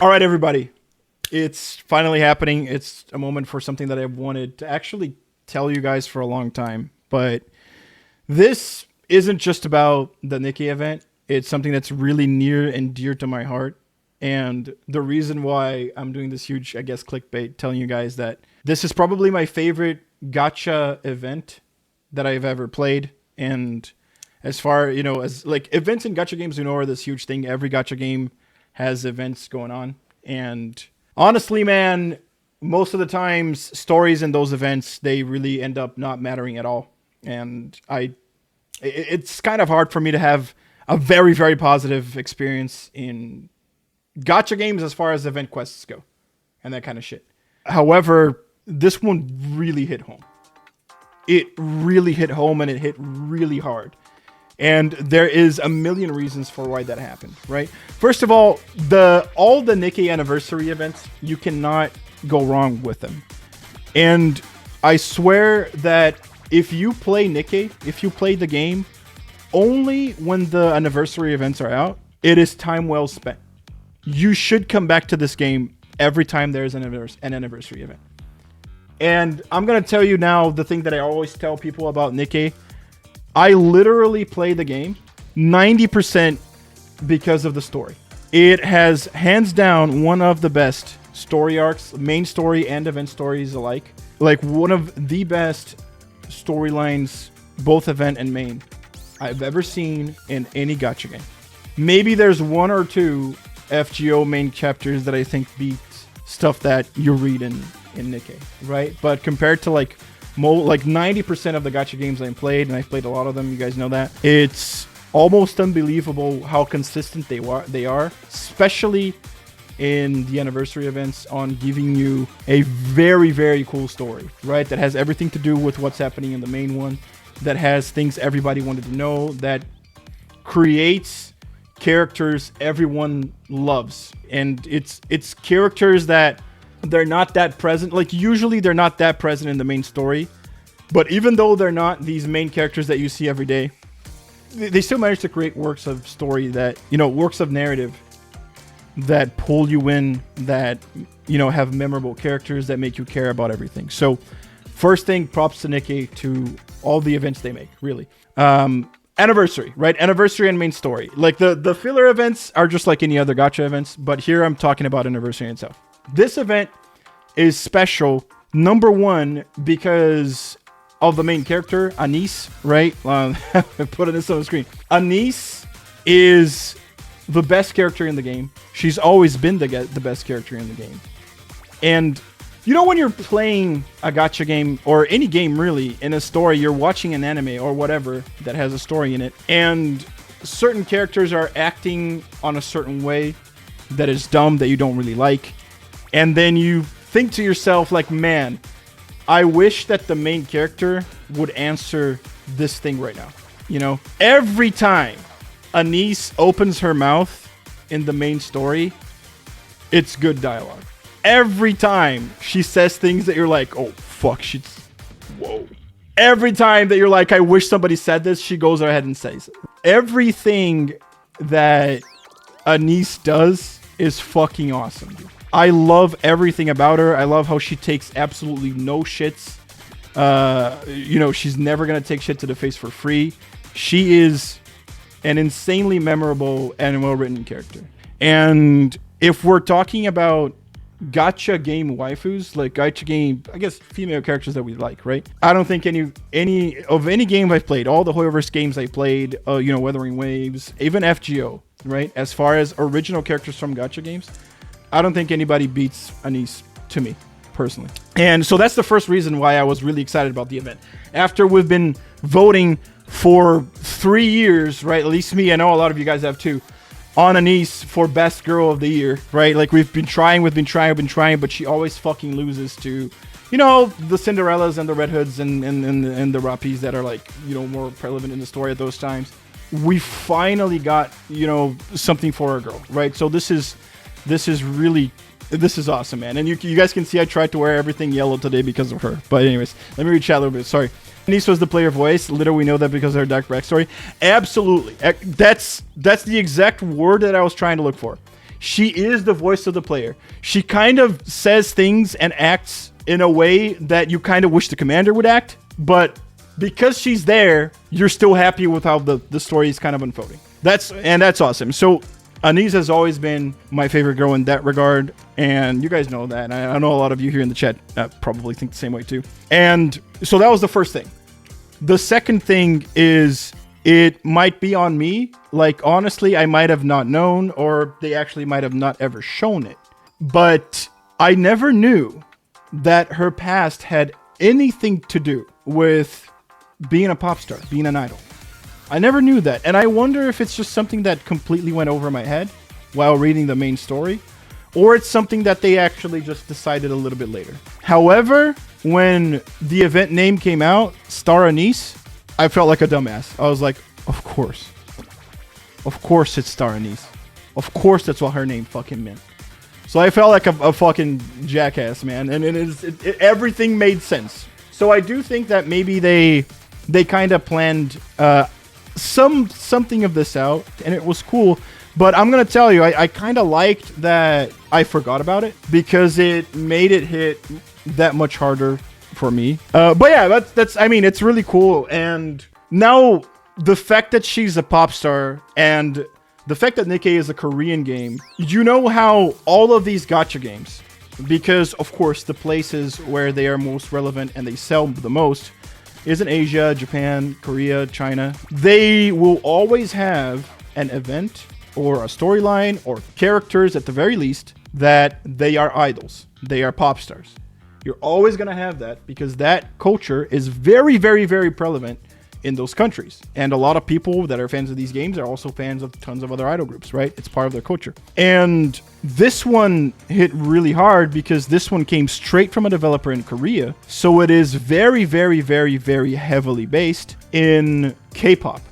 All right, everybody. It's finally happening. It's a moment for something that I've wanted to actually tell you guys for a long time. But this isn't just about the Nikke event. It's something that's really near and dear to my heart. And the reason why I'm doing this huge, I guess, clickbait, telling you guys that this is probably my favorite gacha event that I've ever played. And as far, as like events in gacha games, are this huge thing. Every gacha game has events going on. And honestly, man, most of the times stories in those events, they really end up not mattering at all. And it's kind of hard for me to have a very, very positive experience in gacha games as far as event quests go and that kind of shit. However, this one really hit home. It really hit home, and it hit really hard. And there is a million reasons for why that happened, right? First of all the Nikke anniversary events, you cannot go wrong with them. And I swear that if you play Nikke, if you play the game only when the anniversary events are out, it is time well spent. You should come back to this game every time there's an anniversary event. And I'm going to tell you now the thing that I always tell people about Nikke. I literally play the game 90% because of the story. It has hands down one of the best story arcs, main story and event stories alike. Like one of the best storylines, both event and main, I've ever seen in any gacha game. Maybe there's one or two FGO main chapters that I think beat stuff that you read in Nikke, right? But compared to like 90% of the gacha games I've played, and I've played a lot of them, you guys know that, it's almost unbelievable how consistent they are, especially in the anniversary events, on giving you a very, very cool story, right? That has everything to do with what's happening in the main one, that has things everybody wanted to know, that creates characters everyone loves. And it's characters that they're not that present. Like usually they're not that present in the main story, but even though they're not these main characters that you see every day, they still manage to create works of story that, works of narrative that pull you in, that, have memorable characters that make you care about everything. So first thing, props to Nikke, to all the events they make, really. Anniversary, right? Anniversary and main story. Like the filler events are just like any other gacha events, but here I'm talking about anniversary itself. This event is special, number one, because of the main character, ANIS, right? I put this on the screen. ANIS is the best character in the game. She's always been the best character in the game. And when you're playing a gacha game, or any game really, in a story, you're watching an anime or whatever that has a story in it, and certain characters are acting on a certain way that is dumb, that you don't really like. And then you think to yourself, like, man, I wish that the main character would answer this thing right now. Every time ANIS opens her mouth in the main story, it's good dialogue. Every time she says things that you're like, oh, fuck, whoa. Every time that you're like, I wish somebody said this, she goes ahead and says it. Everything that ANIS does is fucking awesome, dude. I love everything about her. I love how she takes absolutely no shits. She's never going to take shit to the face for free. She is an insanely memorable and well-written character. And if we're talking about gacha game waifus, like gacha game, I guess, female characters that we like, right? I don't think any game I've played, all the Hoyoverse games I played, Wuthering Waves, even FGO, right? As far as original characters from gacha games, I don't think anybody beats ANIS to me, personally. And so that's the first reason why I was really excited about the event. After we've been voting for 3 years, right? At least me, I know a lot of you guys have too, on ANIS for best girl of the year, right? Like we've been trying, but she always fucking loses to, the Cinderellas and the Red Hoods and the Rappies that are like, more relevant in the story at those times. We finally got, something for a girl, right? So this is awesome, man. And you guys can see I tried to wear everything yellow today because of her. But anyways, let me read chat a little bit. Sorry. ANIS was the player voice. Literally, we know that because of her dark backstory. Absolutely. That's the exact word that I was trying to look for. She is the voice of the player. She kind of says things and acts in a way that you kind of wish the commander would act, but because she's there, you're still happy with how the story is kind of unfolding. That's awesome. So ANIS has always been my favorite girl in that regard, and you guys know that. And I know a lot of you here in the chat probably think the same way too. And so that was the first thing. The second thing is it might be on me. Like, honestly, I might have not known, or they actually might have not ever shown it. But I never knew that her past had anything to do with being a pop star, being an idol. I never knew that, and I wonder if it's just something that completely went over my head while reading the main story, or it's something that they actually just decided a little bit later. However, when the event name came out, Star ANIS, I felt like a dumbass. I was like, of course it's Star ANIS. Of course that's what her name fucking meant. So I felt like a fucking jackass, man, and everything made sense. So I do think that maybe they kind of planned something of this out, and it was cool. But I'm gonna tell you, I kind of liked that I forgot about it, because it made it hit that much harder for me. But yeah, that's I mean, it's really cool. And now the fact that she's a pop star, and the fact that Nikke is a Korean game, you know how all of these gacha games, because of course the places where they are most relevant and they sell the most is in Asia, Japan, Korea, China. They will always have an event or a storyline or characters at the very least that they are idols. They are pop stars. You're always going to have that, because that culture is very, very, very prevalent in those countries. And a lot of people that are fans of these games are also fans of tons of other idol groups, right? It's part of their culture. And this one hit really hard because this one came straight from a developer in Korea. So it is very, very, very, very heavily based in K-pop,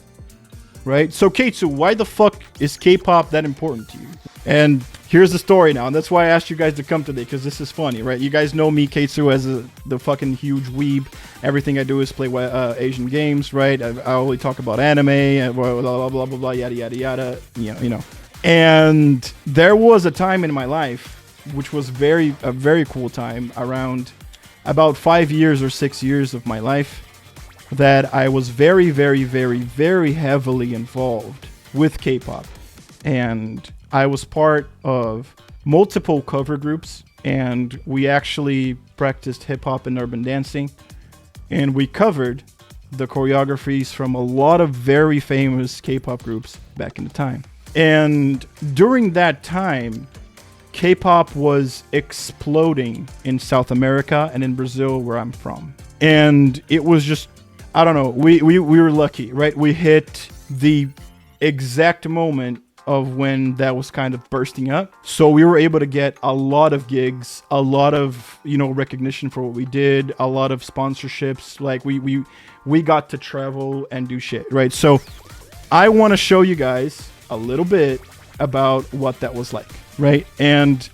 right? So Ktsu, why the fuck is K-pop that important to you? And here's the story now, and that's why I asked you guys to come today, because this is funny, right? You guys know me, Ktsu, as the fucking huge weeb. Everything I do is play Asian games, right? I only talk about anime, and blah, blah, blah, blah, blah, yada, yada, yada, you know. And there was a time in my life, which was a very cool time, around about 5 years or 6 years of my life, that I was very, very, very, very heavily involved with K-pop. And I was part of multiple cover groups, and we actually practiced hip-hop and urban dancing, and we covered the choreographies from a lot of very famous K-pop groups back in the time. And during that time, K-pop was exploding in South America and in Brazil, where I'm from. And it was just, I don't know, we were lucky, right? We hit the exact moment of when that was kind of bursting up. So we were able to get a lot of gigs, a lot of, recognition for what we did, a lot of sponsorships. Like we got to travel and do shit, right? So I want to show you guys a little bit about what that was like, right? And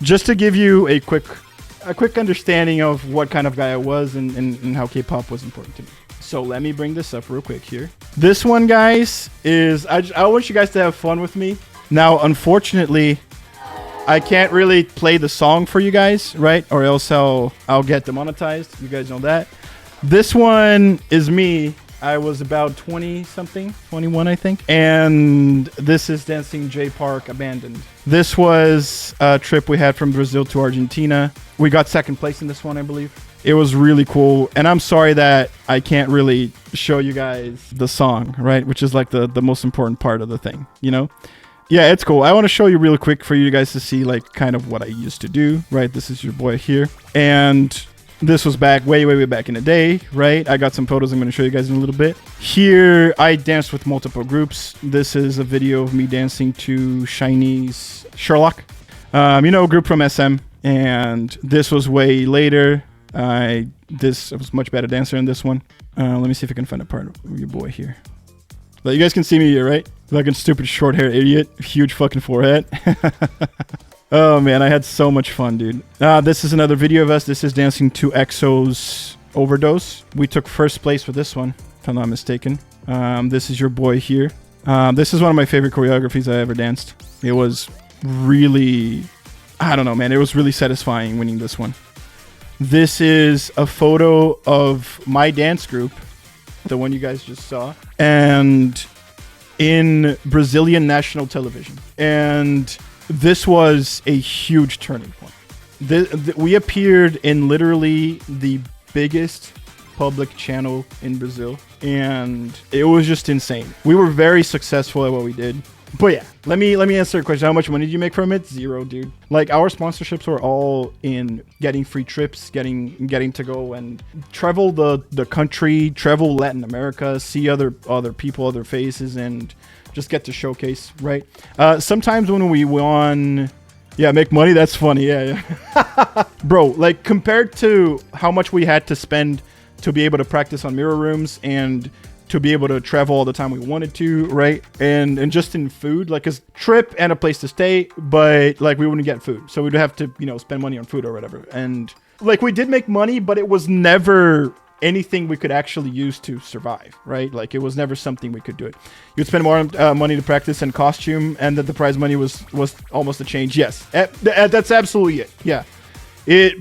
just to give you a quick understanding of what kind of guy I was and how K-pop was important to me. So let me bring this up real quick here. This one, guys, is... I want you guys to have fun with me. Now, unfortunately, I can't really play the song for you guys, right? Or else I'll get demonetized. You guys know that. This one is me. I was about 20-something, 21, I think. And this is Dancing J Park Abandoned. This was a trip we had from Brazil to Argentina. We got second place in this one, I believe. It was really cool. And I'm sorry that I can't really show you guys the song, right? Which is like the most important part of the thing, Yeah, it's cool. I want to show you real quick for you guys to see like kind of what I used to do, right? This is your boy here. And this was back way back in the day, right? I got some photos I'm going to show you guys in a little bit. Here, I danced with multiple groups. This is a video of me dancing to Shiny's Sherlock, a group from SM. And this was way later. I was much better dancer in this one. Let me see if I can find a part of your boy here. But you guys can see me here, right? Fucking stupid short hair idiot. Huge fucking forehead. Oh man, I had so much fun, dude. This is another video of us. This is dancing to EXO's Overdose. We took first place for this one, if I'm not mistaken. This is your boy here. This is one of my favorite choreographies I ever danced. It was really, I don't know, man. It was really satisfying winning this one. This is a photo of my dance group, the one you guys just saw, and in Brazilian national television. And this was a huge turning point. We appeared in literally the biggest public channel in Brazil, and it was just insane. We were very successful at what we did. But yeah, let me answer your question. How much money did you make from it? Zero, dude. Like, our sponsorships were all in getting free trips, getting to go and travel the country, travel Latin America, see other people, other faces, and just get to showcase, right? Sometimes when we won, yeah, make money, that's funny. Yeah. Bro, like, compared to how much we had to spend to be able to practice on mirror rooms and to be able to travel all the time we wanted to, right? And just in food, like a trip and a place to stay, but like we wouldn't get food. So we'd have to, spend money on food or whatever. And like we did make money, but it was never anything we could actually use to survive, right? Like it was never something we could do it. You'd spend more money to practice and costume, and that the prize money was almost a change. Yes, that's absolutely it. Yeah.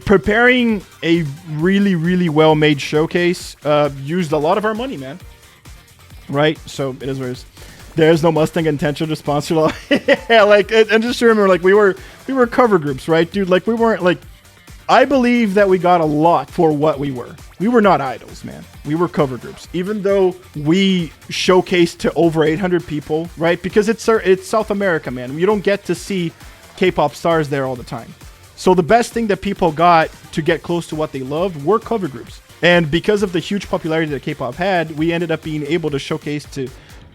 Preparing a really, really well-made showcase used a lot of our money, man. Right? So it is what it is. There's no Mustang intention to sponsor. Yeah, like, and just to remember, like, we were cover groups, right, dude? Like, we weren't, like, I believe that we got a lot for what we were. We were not idols, man. We were cover groups. Even though we showcased to over 800 people, right? Because it's South America, man. You don't get to see K-pop stars there all the time. So the best thing that people got to get close to what they loved were cover groups. And because of the huge popularity that K-pop had, we ended up being able to showcase to,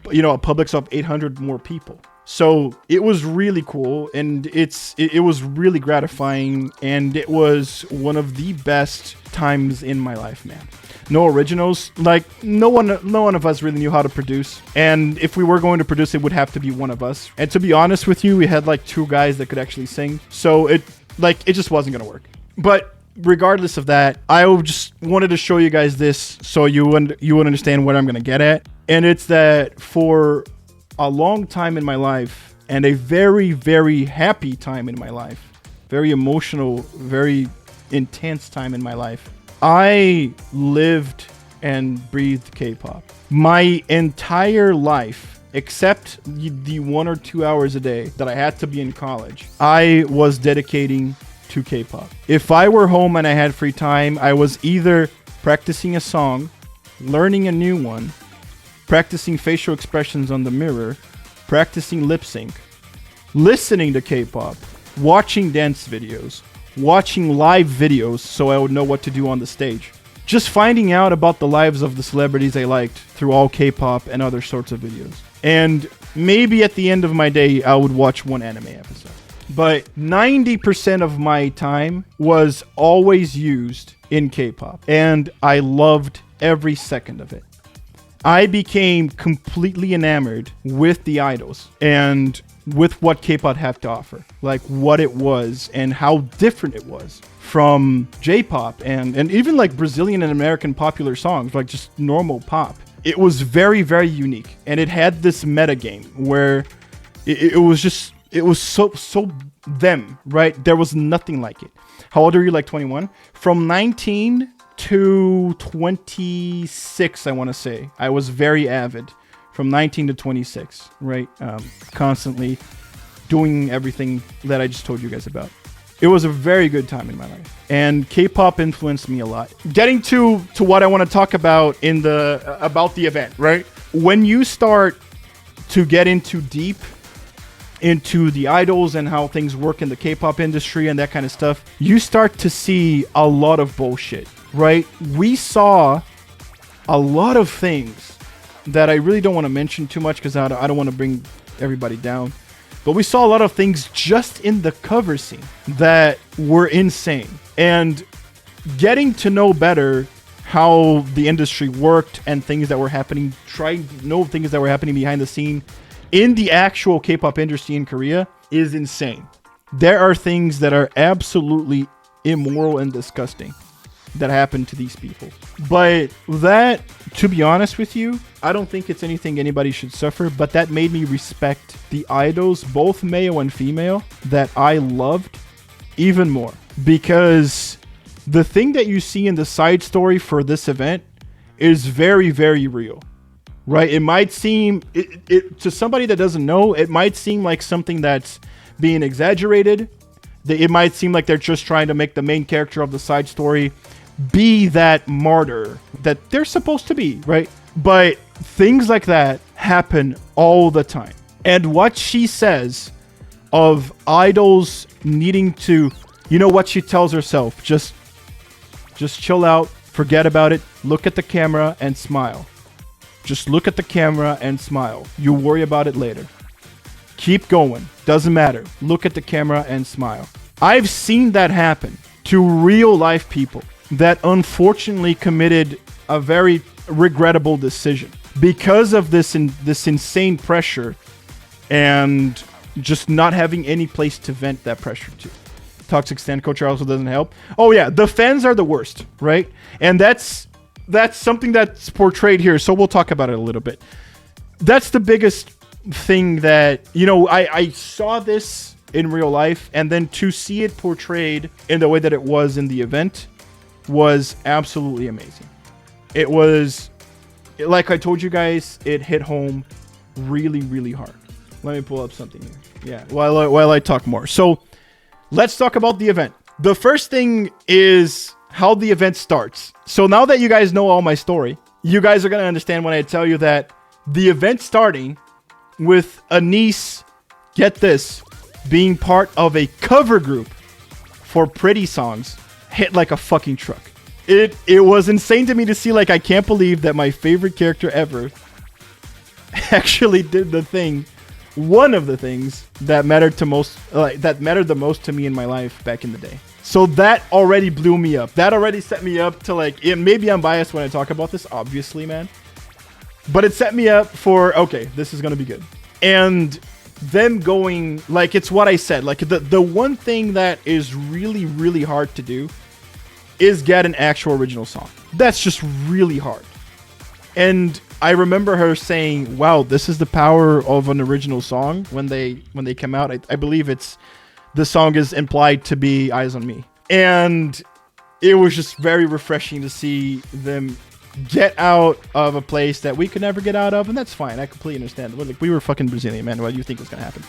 a Publix of 800 more people. So it was really cool, and it was really gratifying, and it was one of the best times in my life, man. No originals, like no one of us really knew how to produce, and if we were going to produce, it would have to be one of us. And to be honest with you, we had like 2 guys that could actually sing, so it just wasn't gonna work. But regardless of that, I just wanted to show you guys this so you would understand what I'm gonna get at. And it's that for a long time in my life, and a very, very happy time in my life, very emotional, very intense time in my life, I lived and breathed K-pop. My entire life, except the 1 or 2 hours a day that I had to be in college, I was dedicating to K-pop. If I were home and I had free time, I was either practicing a song, learning a new one, practicing facial expressions on the mirror, practicing lip sync, listening to K-pop, watching dance videos, watching live videos so I would know what to do on the stage, just finding out about the lives of the celebrities I liked through all K-pop and other sorts of videos. And maybe at the end of my day, I would watch one anime episode. But 90% of my time was always used in K-pop, and I loved every second of it. I became completely enamored with the idols and with what K-pop had to offer, like what it was and how different it was from J-pop and even like Brazilian and American popular songs, like just normal pop. It was very, very unique, and it had this meta game where it was so them, right? There was nothing like it. How old are you? Like 21? From 19 to 26, I want to say. I was very avid from 19 to 26, right? Constantly doing everything that I just told you guys about. It was a very good time in my life, and K-pop influenced me a lot. Getting to what I want to talk about about the event, right? When you start to get into deep into the idols and how things work in the K-pop industry and that kind of stuff, you start to see a lot of bullshit, right? We saw a lot of things that I really don't want to mention too much because I don't want to bring everybody down. But we saw a lot of things just in the cover scene that were insane. And getting to know better how the industry worked and things that were happening, trying to know things that were happening behind the scene in the actual K-pop industry in Korea is insane. There are things that are absolutely immoral and disgusting. that happened to these people. But that, to be honest with you, I don't think it's anything anybody should suffer, but that made me respect the idols, both male and female, that I loved even more. Because the thing that you see in the side story for this event is very, very real, right? It might seem, to somebody that doesn't know, it might seem like something that's being exaggerated. It might seem like they're just trying to make the main character of the side story be that martyr that they're supposed to be, right? But things like that happen all the time. And what she says of idols needing to, you know what she tells herself, just chill out, forget about it, look at the camera and smile. Just look at the camera and smile. You worry about it later. Keep going. Doesn't matter. Look at the camera and smile. I've seen that happen to real life people that unfortunately committed a very regrettable decision because of this insane pressure and just not having any place to vent that pressure to. Toxic stand culture also doesn't help. Oh yeah, the fans are the worst, right? And that's something that's portrayed here, so we'll talk about it a little bit. That's the biggest thing that, you know, I saw this in real life, and then to see it portrayed in the way that it was in the event was absolutely amazing. It was, like I told you guys, it hit home really, really hard. Let me pull up something here. Yeah, while I talk more. So let's talk about the event. The first thing is how the event starts. So now that you guys know all my story, you guys are going to understand when I tell you that the event starting with ANIS, get this, being part of a cover group for Pretty songs hit like a fucking truck. It was insane to me to see, like, I can't believe that my favorite character ever actually did the thing, one of the things that mattered the most to me in my life back in the day. So that already blew me up. That already set me up to, like, maybe I'm biased when I talk about this, obviously, man. But it set me up for, okay, this is going to be good. And them going, like, it's what I said. Like, the one thing that is really, really hard to do is get an actual original song. That's just really hard. And I remember her saying, wow, this is the power of an original song when they come out. I believe the song is implied to be Eyes on Me. And it was just very refreshing to see them get out of a place that we could never get out of, and that's fine. I completely understand. Like, we were fucking Brazilian, man. What do you think was gonna happen?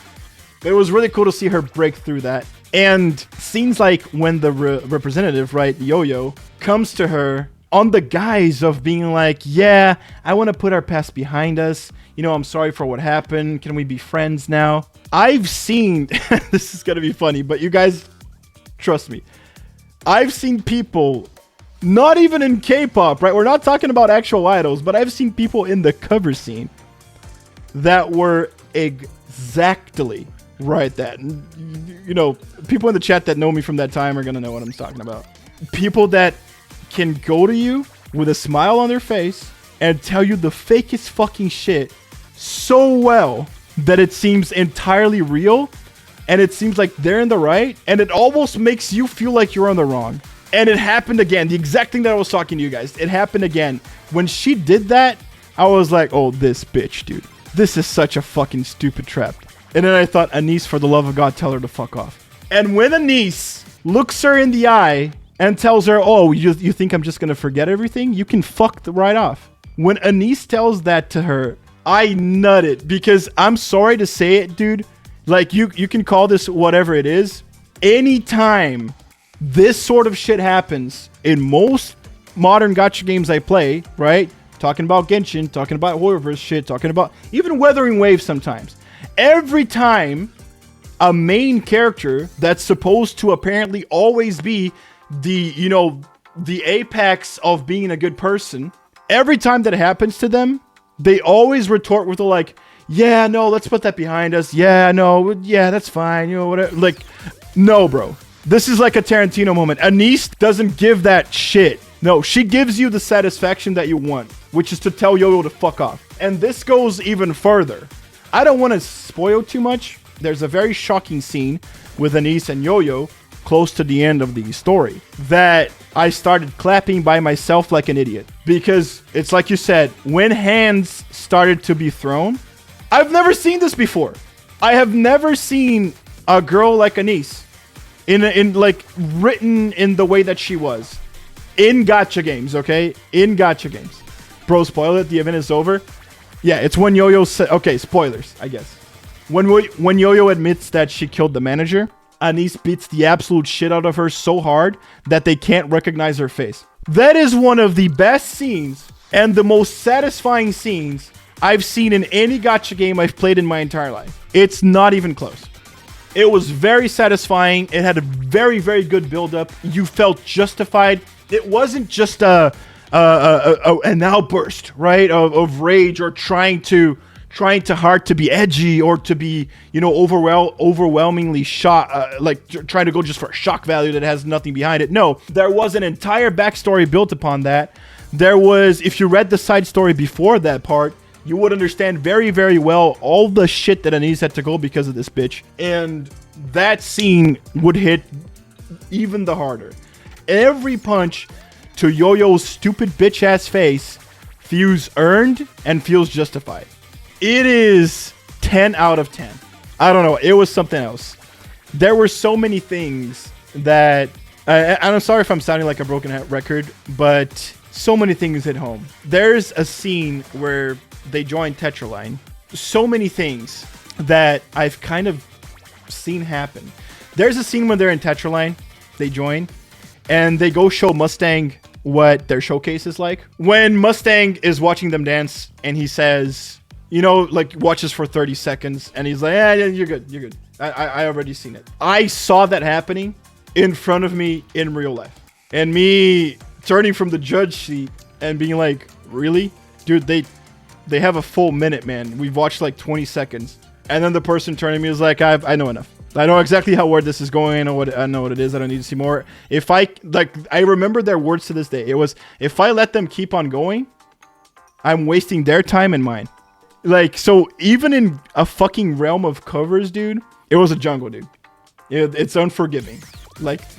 But it was really cool to see her break through that. And scenes like when the representative, right, Yo-Yo, comes to her on the guise of being like, yeah, I want to put our past behind us. You know, I'm sorry for what happened. Can we be friends now? I've seen, this is gonna be funny, but you guys, trust me. I've seen people, not even in K-pop, right? We're not talking about actual idols, but I've seen people in the cover scene that were exactly right that. You know, people in the chat that know me from that time are going to know what I'm talking about. People that can go to you with a smile on their face and tell you the fakest fucking shit so well that it seems entirely real, and it seems like they're in the right, and it almost makes you feel like you're on the wrong. And it happened again. The exact thing that I was talking to you guys. It happened again. When she did that, I was like, oh, this bitch, dude. This is such a fucking stupid trap. And then I thought, ANIS, for the love of God, tell her to fuck off. And when ANIS looks her in the eye and tells her, oh, you think I'm just going to forget everything? You can fuck right off. When ANIS tells that to her, I nutted. Because I'm sorry to say it, dude. Like, you can call this whatever it is. Anytime this sort of shit happens in most modern gacha games I play, right? Talking about Genshin, talking about Horrorverse shit, talking about even Weathering Waves sometimes. Every time a main character that's supposed to apparently always be the, you know, the apex of being a good person, every time that happens to them, they always retort with the like, yeah, no, let's put that behind us. Yeah, no, yeah, that's fine. You know, whatever. Like, no, bro. This is like a Tarantino moment. ANIS doesn't give that shit. No, she gives you the satisfaction that you want, which is to tell Yo-Yo to fuck off. And this goes even further. I don't want to spoil too much. There's a very shocking scene with ANIS and Yo-Yo close to the end of the story that I started clapping by myself like an idiot. Because it's like you said, when hands started to be thrown, I've never seen this before. I have never seen a girl like ANIS in like written in the way that she was in gacha games, okay? In gacha games. Bro, spoil it. The event is over. Yeah, it's when Yo-Yo said... Okay, spoilers, I guess. When Yo-Yo admits that she killed the manager, ANIS beats the absolute shit out of her so hard that they can't recognize her face. That is one of the best scenes and the most satisfying scenes I've seen in any gacha game I've played in my entire life. It's not even close. It was very satisfying. It had a very, very good build-up. You felt justified. It wasn't just an outburst, right, of rage or trying hard to be edgy or to be, overwhelmingly shock, trying to go just for a shock value that has nothing behind it. No, there was an entire backstory built upon that. There was, if you read the side story before that part, you would understand very, very well all the shit that ANIS had to go because of this bitch. And that scene would hit even the harder. Every punch to Yo-Yo's stupid bitch-ass face feels earned and feels justified. It is 10 out of 10. I don't know. It was something else. There were so many things that... I'm sorry if I'm sounding like a broken record, but so many things hit home. There's a scene where they join Tetraline. So many things that I've kind of seen happen. There's a scene when they're in Tetraline, they join, and they go show Mustang what their showcase is like. When Mustang is watching them dance, and he says, watches for 30 seconds, and he's like, yeah, you're good. I already seen it. I saw that happening in front of me in real life. And me turning from the judge seat and being like, really? Dude, they have a full minute, man. We've watched like 20 seconds. And then the person turning to me is like, I know enough. I know exactly where this is going. I know what it is. I don't need to see more. I remember their words to this day. It was, if I let them keep on going, I'm wasting their time and mine. So even in a fucking realm of covers, dude, it was a jungle, dude. It's unforgiving.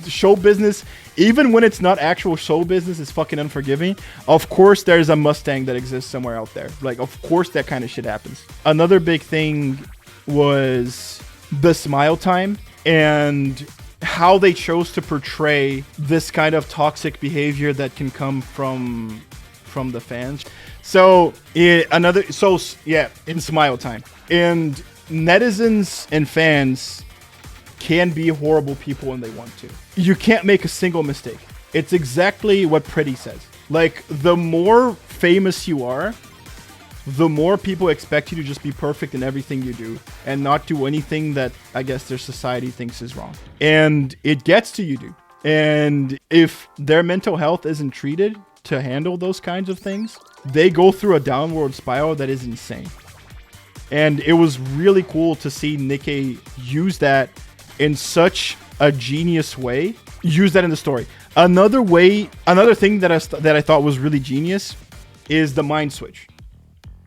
Show business, even when it's not actual show business, is fucking unforgiving. Of course, there's a Mustang that exists somewhere out there. Of course, that kind of shit happens. Another big thing was the smile time and how they chose to portray this kind of toxic behavior that can come from the fans. In smile time. And netizens and fans can be horrible people when they want to. You can't make a single mistake. It's exactly what Pretty says. The more famous you are, the more people expect you to just be perfect in everything you do and not do anything that I guess their society thinks is wrong. And it gets to you, dude. And if their mental health isn't treated to handle those kinds of things, they go through a downward spiral that is insane. And it was really cool to see Nikke use that in such a genius way. Use that in the story. Another thing that I thought was really genius is the mind switch.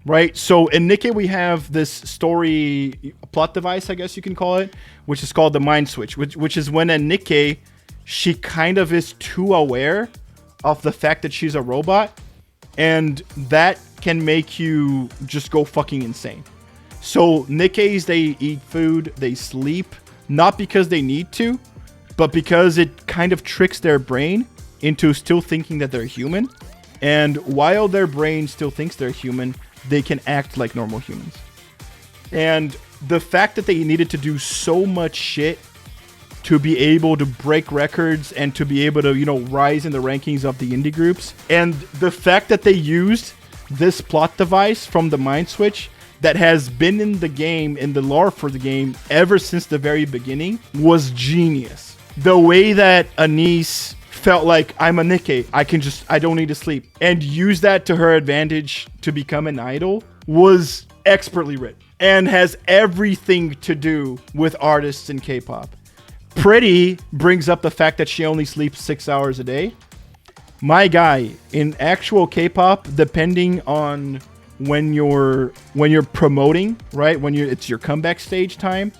Right? So in Nikke, we have this story plot device, I guess you can call it, which is called the mind switch, which is when in Nikke, she kind of is too aware of the fact that she's a robot, and that can make you just go fucking insane. So Nikkes, they eat food, they sleep, not because they need to, but because it kind of tricks their brain into still thinking that they're human. And while their brain still thinks they're human, they can act like normal humans. And the fact that they needed to do so much shit to be able to break records and to be able to, rise in the rankings of the indie groups. And the fact that they used this plot device from the Mind Switch that has been in the game, in the lore for the game, ever since the very beginning was genius. The way that ANIS felt like, I'm a Nikke, I don't need to sleep, and use that to her advantage to become an idol was expertly written and has everything to do with artists in K-pop. Pretty brings up the fact that she only sleeps 6 hours a day. My guy, in actual K-pop, depending on when you're promoting, right? It's your comeback stage time.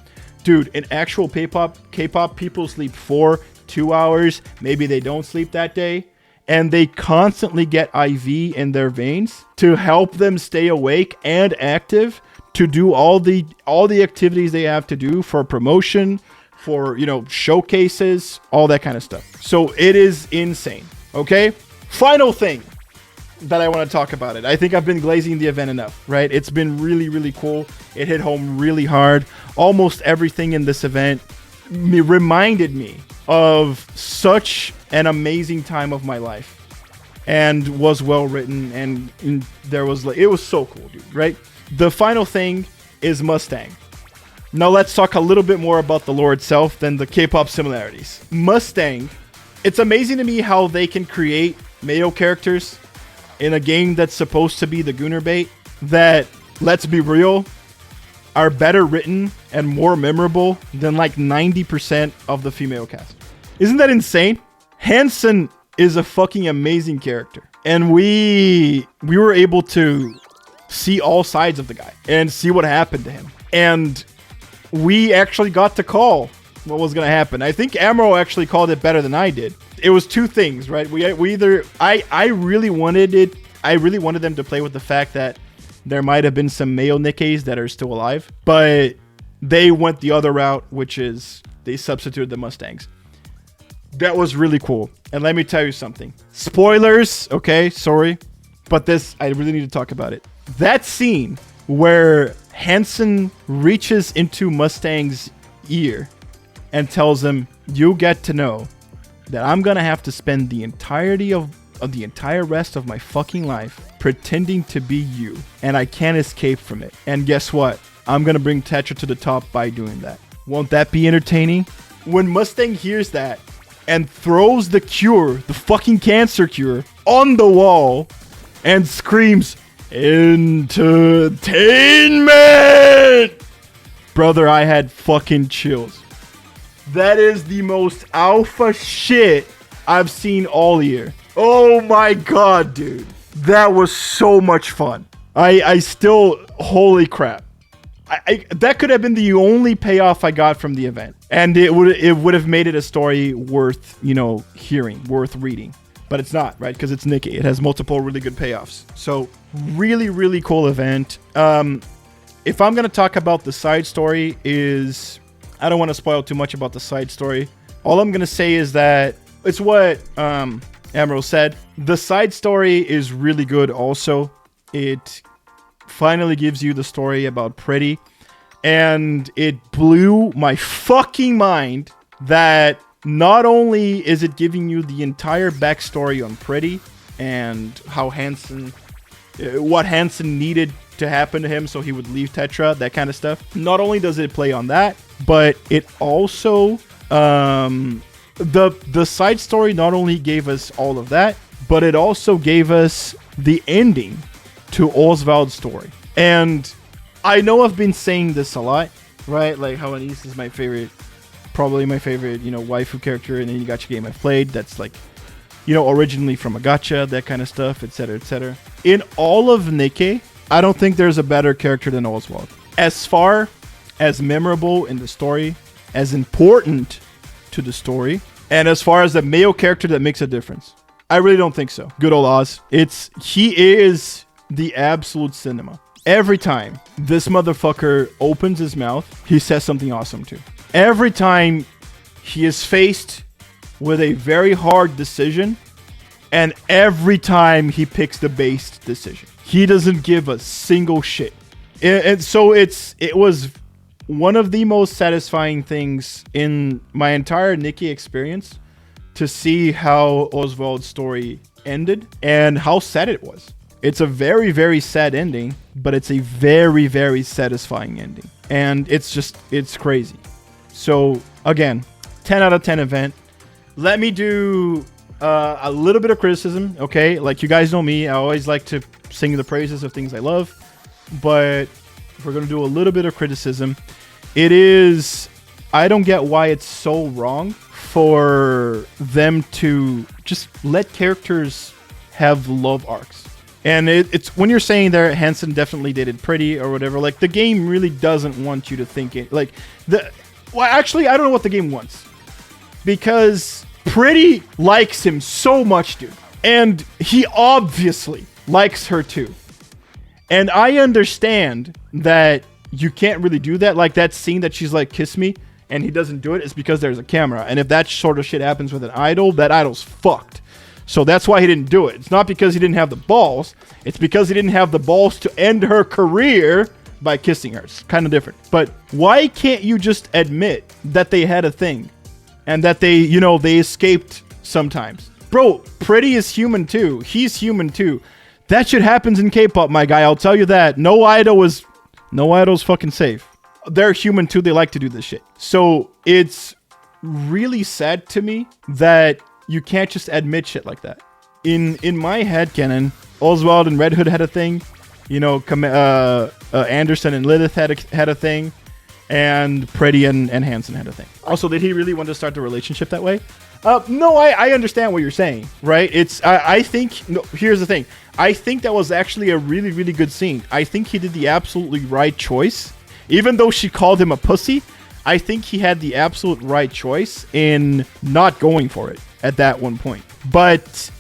Dude, in actual K-pop, people sleep 4, 2 hours. Maybe they don't sleep that day. And they constantly get IV in their veins to help them stay awake and active to do all the activities they have to do for promotion, for, showcases, all that kind of stuff. So it is insane. Okay? Final thing that I want to talk about it. I think I've been glazing the event enough, right? It's been really, really cool. It hit home really hard. Almost everything in this event reminded me of such an amazing time of my life, and was well written, and there was it was so cool, dude, right? The final thing is Mustang. Now let's talk a little bit more about the lore itself than the K-pop similarities. Mustang, it's amazing to me how they can create male characters in a game that's supposed to be the Gooner bait that, let's be real, are better written and more memorable than like 90% of the female cast. Isn't that insane? Hansen is a fucking amazing character. And we were able to see all sides of the guy and see what happened to him. And we actually got to call what was going to happen. I think Amro actually called it better than I did. It was two things, right? I really wanted them to play with the fact that there might have been some male Nikkes that are still alive, but they went the other route, which is they substituted the Mustangs. That was really cool. And let me tell you something. Spoilers, okay? Sorry. But I really need to talk about it. That scene where Hansen reaches into Mustang's ear and tells him, you get to know that I'm going to have to spend the entirety of the entire rest of my fucking life pretending to be you, and I can't escape from it. And guess what? I'm going to bring Tetra to the top by doing that. Won't that be entertaining? When Mustang hears that and throws the cure, the fucking cancer cure, on the wall and screams, entertainment! Brother, I had fucking chills. That is the most alpha shit I've seen all year. Oh my god, dude. That was so much fun. I still, holy crap. That could have been the only payoff I got from the event. And it would have made it a story worth, hearing, worth reading. But it's not, right? Because it's Nikke. It has multiple really good payoffs. So, really, really cool event. If I'm going to talk about the side story I don't want to spoil too much about the side story. All I'm going to say is that it's what Amro said. The side story is really good also. It finally gives you the story about Pretty. And it blew my fucking mind that not only is it giving you the entire backstory on Pretty and how what Hansen needed to happen to him so he would leave Tetra, that kind of stuff. Not only does it play on that, but it also the side story not only gave us all of that, but it also gave us the ending to Oswald's story. And I know I've been saying this a lot, right? Like how ANIS is my favorite, probably my favorite, waifu character in any gacha game I've played. That's like, originally from a gacha, that kind of stuff, etc., etc. In all of Nikke, I don't think there's a better character than Oswald. As far as memorable in the story, as important to the story, and as far as the male character that makes a difference, I really don't think so. Good old Oz. He is the absolute cinema. Every time this motherfucker opens his mouth, he says something awesome too. Every time he is faced with a very hard decision, and every time he picks the base decision, he doesn't give a single shit. And so it was one of the most satisfying things in my entire Nikke experience to see how Oswald's story ended and how sad it was. It's a very, very sad ending, but it's a very, very satisfying ending. And it's crazy. So, again, 10 out of 10 event. Let me do a little bit of criticism, okay? Like, you guys know me. I always like to sing the praises of things I love. But we're going to do a little bit of criticism. I don't get why it's so wrong for them to just let characters have love arcs. And it's when you're saying there, Hansen definitely dated Pretty or whatever, like the game really doesn't want you to think it. Actually, I don't know what the game wants. because Pretty likes him so much, dude. And he obviously likes her too. And I understand that you can't really do that. Like that scene that she's like, kiss me, and he doesn't do it is because there's a camera. And if that sort of shit happens with an idol, that idol's fucked. So that's why he didn't do it. It's not because he didn't have the balls. It's because he didn't have the balls to end her career by kissing her. It's kind of different. But why can't you just admit that they had a thing and that they, you know, they escaped sometimes? Bro, Pretty is human too. He's human too. That shit happens in K-pop, my guy. I'll tell you that. No idol's fucking safe. They're human too. They like to do this shit. So it's really sad to me that you can't just admit shit like that. In my headcanon, Oswald and Red Hood had a thing. You know, Anderson and Lilith had a thing. And Pretty and Hansen had a thing. Also, did he really want to start the relationship that way? No, I understand what you're saying, right? I think, no, here's the thing. I think that was actually a really, really good scene. I think he did the absolutely right choice. Even though she called him a pussy, I think he had the absolute right choice in not going for it at that one point. But,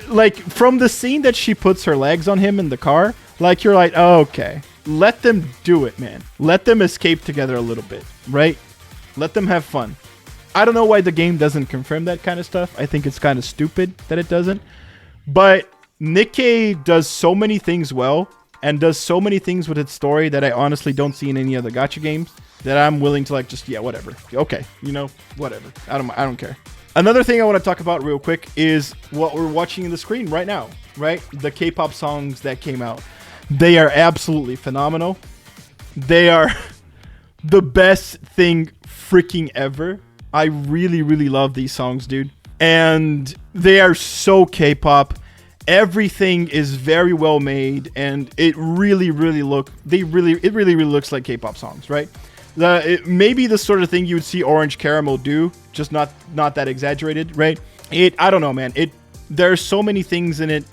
like, from the scene that she puts her legs on him in the car, like, you're like, oh, okay. Let them do it, man. Let them escape together a little bit, right? Let them have fun. I don't know why the game doesn't confirm that kind of stuff. I think it's kind of stupid that it doesn't. But Nikke does so many things well and does so many things with its story that I honestly don't see in any other gacha games that I'm willing to, like, just, yeah, whatever. Okay, you know, whatever. I don't care. Another thing I want to talk about real quick is what we're watching in the screen right now, right? The K-pop songs that came out. They are absolutely phenomenal. They are the best thing freaking ever. I really, really love these songs, dude. And they are so K-pop. Everything is very well made, and it really, really looks like K-pop songs, right? Maybe the sort of thing you would see Orange Caramel do, just not that exaggerated, right? I don't know, man. There's so many things in it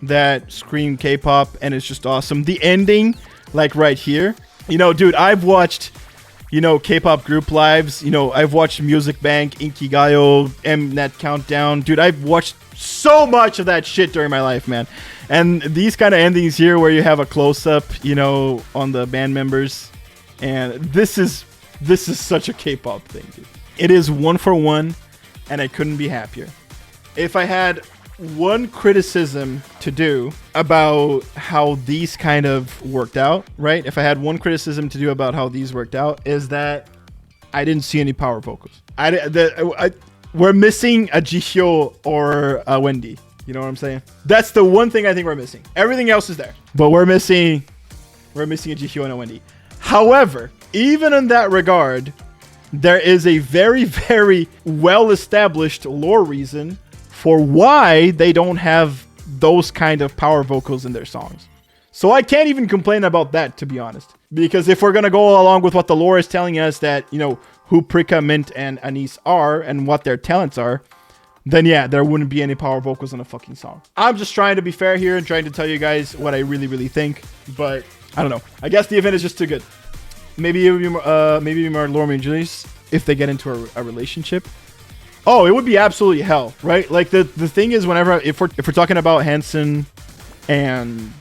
that scream K-pop, and it's just awesome. The ending, like right here, you know, dude, I've watched, you know, K-pop group lives, you know, I've watched Music Bank, Inkigayo, Mnet Countdown, dude, I've watched so much of that shit during my life, man. And these kind of endings here where you have a close-up, you know, on the band members, and this is such a K-pop thing, dude. It is 1-for-1, and I couldn't be happier. If I had one criticism to do about how these kind of worked out, right? If I had one criticism to do about how these worked out, is that I didn't see any power vocals. We're missing a Jihyo or a Wendy. You know what I'm saying? That's the one thing I think we're missing. Everything else is there, but we're missing a Jihyo and a Wendy. However, even in that regard, there is a very, very well-established lore reason for why they don't have those kind of power vocals in their songs. So I can't even complain about that, to be honest. Because if we're going to go along with what the lore is telling us that, you know, who Prika, Mint, and ANIS are and what their talents are, then yeah, there wouldn't be any power vocals in a fucking song. I'm just trying to be fair here and trying to tell you guys what I really, really think. But I don't know. I guess the event is just too good. Maybe it would be more lore majors if they get into a relationship. Oh, it would be absolutely hell, right? Like the thing is, whenever if we're talking about Hansen and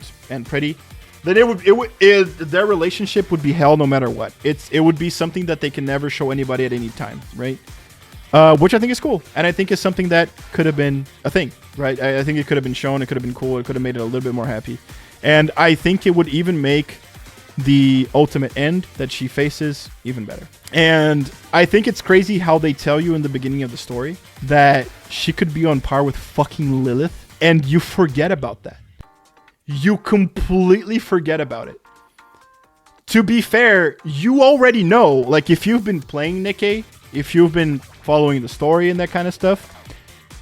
Pretty, then their relationship would be hell no matter what. It would be something that they can never show anybody at any time, right? Which I think is cool, and I think is something that could have been a thing, right? I think it could have been shown, it could have been cool, it could have made it a little bit more happy, and I think it would even make the ultimate end that she faces even better. And I think it's crazy how they tell you in the beginning of the story that she could be on par with fucking Lilith, and you forget about that. You completely forget about it. To be fair, you already know, like if you've been playing Nikke, if you've been following the story and that kind of stuff,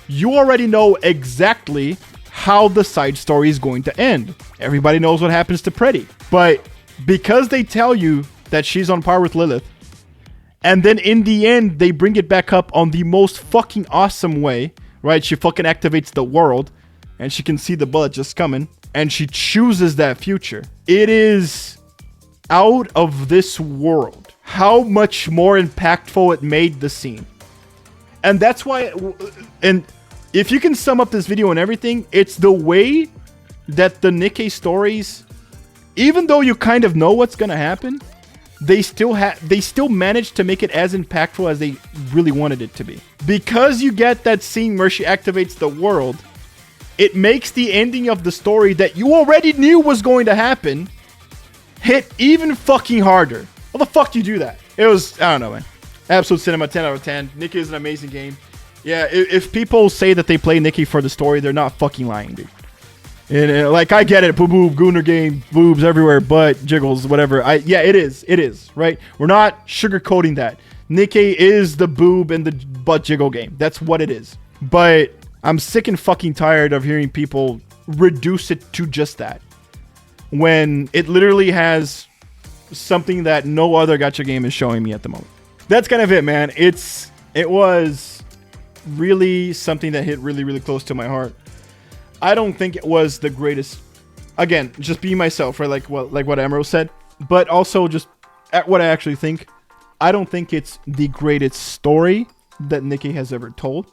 you already know exactly how the side story is going to end. Everybody knows what happens to Pretty, but because they tell you that she's on par with Lilith, and then in the end, they bring it back up on the most fucking awesome way, right? She fucking activates the world, and she can see the bullet just coming, and she chooses that future. It is out of this world how much more impactful it made the scene. And that's why, and if you can sum up this video and everything, it's the way that the Nikke stories, even though you kind of know what's gonna happen, they still managed to make it as impactful as they really wanted it to be. Because you get that scene where she activates the world, it makes the ending of the story that you already knew was going to happen hit even fucking harder. How the fuck do you do that? It was, I don't know, man. Absolute cinema, 10 out of 10. Nikke is an amazing game. Yeah, if people say that they play Nikke for the story, they're not fucking lying, dude. And like, I get it, boob, Gooner game, boobs everywhere, butt, jiggles, whatever. Yeah, it is, right? We're not sugarcoating that. Nikke is the boob and the butt jiggle game. That's what it is. But I'm sick and fucking tired of hearing people reduce it to just that, when it literally has something that no other gacha game is showing me at the moment. That's kind of it, man. It was really something that hit really, really close to my heart. I don't think it was the greatest. Again, just be myself, right? Like what Emerald said, but also just at what I actually think. I don't think it's the greatest story that Nikke has ever told,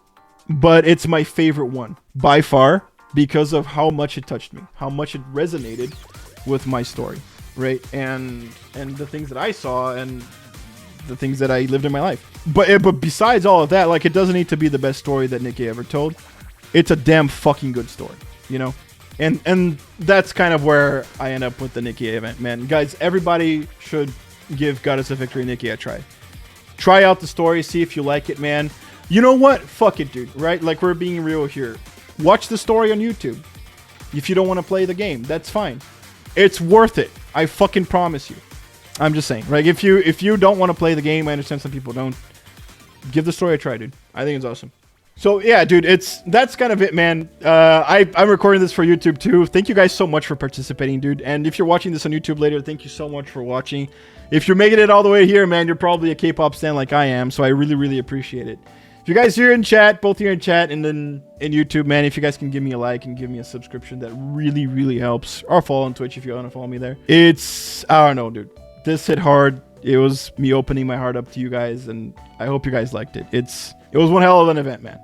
but it's my favorite one by far because of how much it touched me, how much it resonated with my story, right? And the things that I saw and the things that I lived in my life. But besides all of that, like, it doesn't need to be the best story that Nikke ever told. It's a damn fucking good story, you know? And that's kind of where I end up with the Nikke event, man. Guys, everybody should give Goddess of Victory Nikke a try. Try out the story, see if you like it, man. You know what? Fuck it, dude, right? Like, we're being real here. Watch the story on YouTube. If you don't want to play the game, that's fine. It's worth it. I fucking promise you. I'm just saying, right? If you don't want to play the game, I understand some people don't. Give the story a try, dude. I think it's awesome. So yeah, dude, that's kind of it, man. I'm recording this for YouTube too. Thank you guys so much for participating, dude. And if you're watching this on YouTube later, thank you so much for watching. If you're making it all the way here, man, you're probably a K-pop stan like I am, so I really, really appreciate it. If you guys here in chat, both here in chat and then in YouTube, man, if you guys can give me a like and give me a subscription, that really, really helps. Or follow on Twitch if you want to follow me there. I don't know, dude. This hit hard. It was me opening my heart up to you guys, and I hope you guys liked it. It was one hell of an event, man.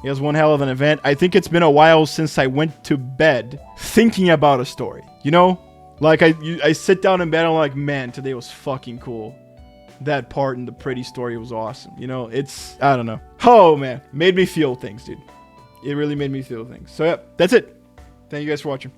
It was one hell of an event. I think it's been a while since I went to bed thinking about a story. You know? Like, I sit down in bed and I'm like, man, today was fucking cool. That part in the pretty story was awesome. You know, I don't know. Oh, man. Made me feel things, dude. It really made me feel things. So, yeah, that's it. Thank you guys for watching.